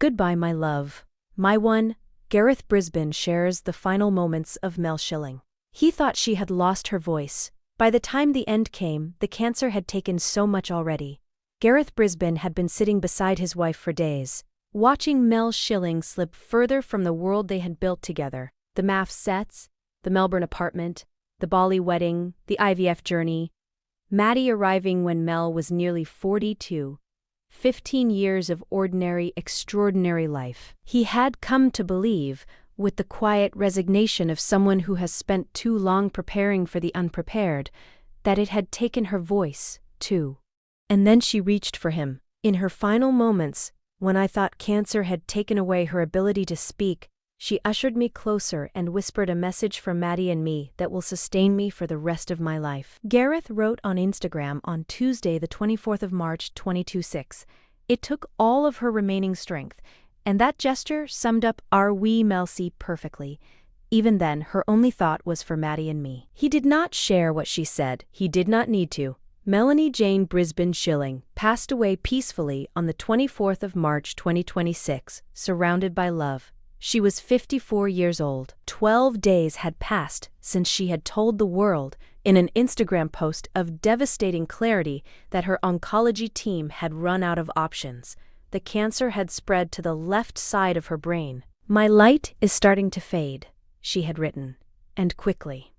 Goodbye, my love. My one, Gareth. Brisbane shares the final moments of Mel Schilling. He thought she had lost her voice. By the time the end came, the cancer had taken so much already. Gareth Brisbane had been sitting beside his wife for days, watching Mel Schilling slip further from the world they had built together. The MAFS sets, the Melbourne apartment, the Bali wedding, the IVF journey. Maddie arriving when Mel was nearly 42. 15 years of ordinary, extraordinary life. He had come to believe, with the quiet resignation of someone who has spent too long preparing for the unprepared, that it had taken her voice, too. And then she reached for him. In her final moments, when I thought cancer had taken away her ability to speak, she ushered me closer and whispered a message for Maddie and me that will sustain me for the rest of my life. Gareth wrote on Instagram on Tuesday, the 24th of March, 2026. It took all of her remaining strength, and that gesture summed up our wee Melcy perfectly. Even then, her only thought was for Maddie and me. He did not share what she said. He did not need to. Melanie Jane Brisbane Schilling passed away peacefully on the 24th of March, 2026, surrounded by love. She was 54 years old. 12 days had passed since she had told the world in an Instagram post of devastating clarity that her oncology team had run out of options. The cancer had spread to the left side of her brain. My light is starting to fade, she had written, and quickly.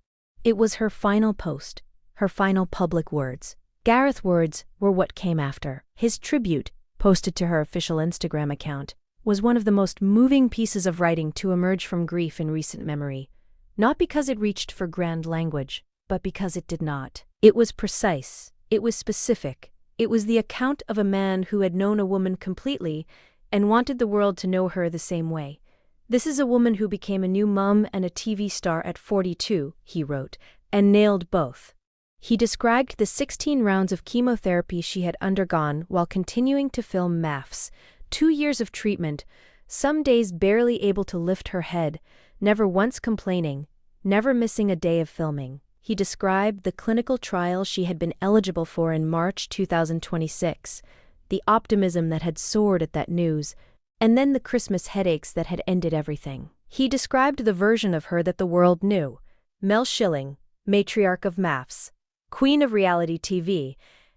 It was her final post, her final public words. Gareth's words were what came after. His tribute, posted to her official Instagram account, was one of the most moving pieces of writing to emerge from grief in recent memory, not because it reached for grand language, but because it did not. It was precise, it was specific, it was the account of a man who had known a woman completely and wanted the world to know her the same way. This is a woman who became a new mom and a TV star at 42, he wrote, and nailed both. He described the 16 rounds of chemotherapy she had undergone while continuing to film MAFS. 2 years of treatment, some days barely able to lift her head, never once complaining, never missing a day of filming. He described the clinical trial she had been eligible for in March 2026, the optimism that had soared at that news, and then the Christmas headaches that had ended everything. He described the version of her that the world knew: Mel Schilling, matriarch of MAFS, queen of reality TV,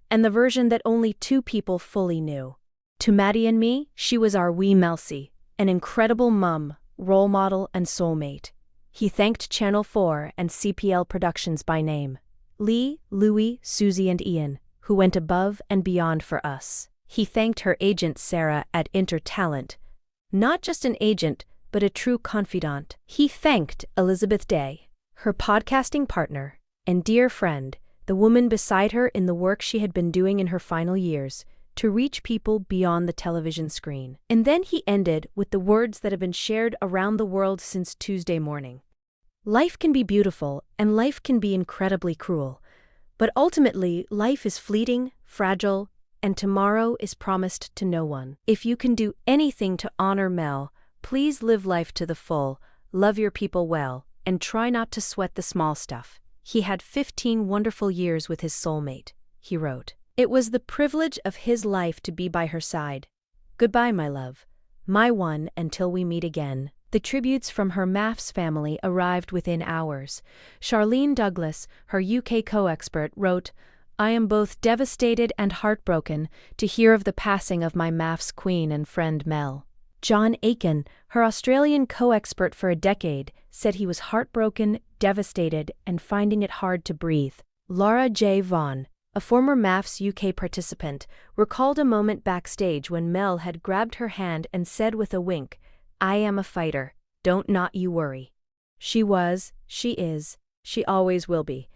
and the version that only 2 people fully knew. To Maddie and me, she was our wee Melcy, an incredible mum, role model, and soulmate. He thanked Channel 4 and CPL Productions by name, Lee, Louie, Susie, and Ian, who went above and beyond for us. He thanked her agent Sarah at Intertalent, not just an agent, but a true confidant. He thanked Elizabeth Day, her podcasting partner, and dear friend, the woman beside her in the work she had been doing in her final years, to reach people beyond the television screen. And then he ended with the words that have been shared around the world since Tuesday morning. Life can be beautiful, and life can be incredibly cruel. But ultimately, life is fleeting, fragile, and tomorrow is promised to no one. If you can do anything to honor Mel, please live life to the full, love your people well, and try not to sweat the small stuff. He had 15 wonderful years with his soulmate, he wrote. It was the privilege of his life to be by her side. Goodbye, my love. My one, until we meet again. The tributes from her MAFS family arrived within hours. Charlene Douglas, her UK co-expert, wrote, I am both devastated and heartbroken to hear of the passing of my MAFS queen and friend Mel. John Aiken, her Australian co-expert for a decade, said he was heartbroken, devastated, and finding it hard to breathe. Laura J. Vaughan, a former MAFS UK participant, recalled a moment backstage when Mel had grabbed her hand and said with a wink, I am a fighter, don't not you worry. She was, she is, she always will be.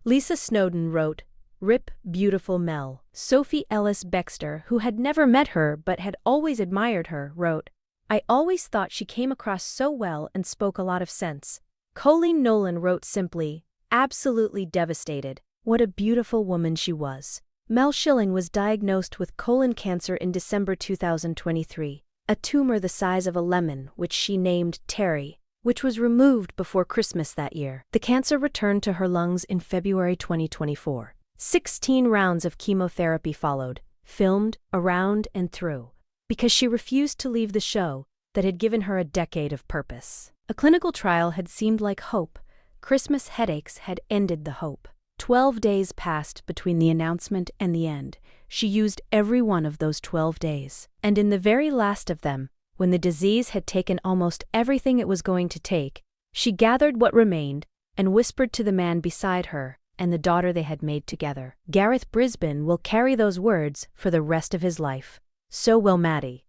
Lisa Snowden wrote, Rip, beautiful Mel. Sophie Ellis Bextor, who had never met her but had always admired her, wrote, I always thought she came across so well and spoke a lot of sense. Colleen Nolan wrote simply, absolutely devastated. What a beautiful woman she was. Mel Schilling was diagnosed with colon cancer in December 2023, a tumor the size of a lemon which she named Terry, which was removed before Christmas that year. The cancer returned to her lungs in February 2024. 16 rounds of chemotherapy followed, filmed, around and through. because she refused to leave the show that had given her a decade of purpose. A clinical trial had seemed like hope. Christmas headaches had ended the hope. 12 days passed between the announcement and the end. She used every one of those 12 days. And in the very last of them, when the disease had taken almost everything it was going to take, she gathered what remained and whispered to the man beside her and the daughter they had made together. Gareth Brisbane will carry those words for the rest of his life. So will Maddie.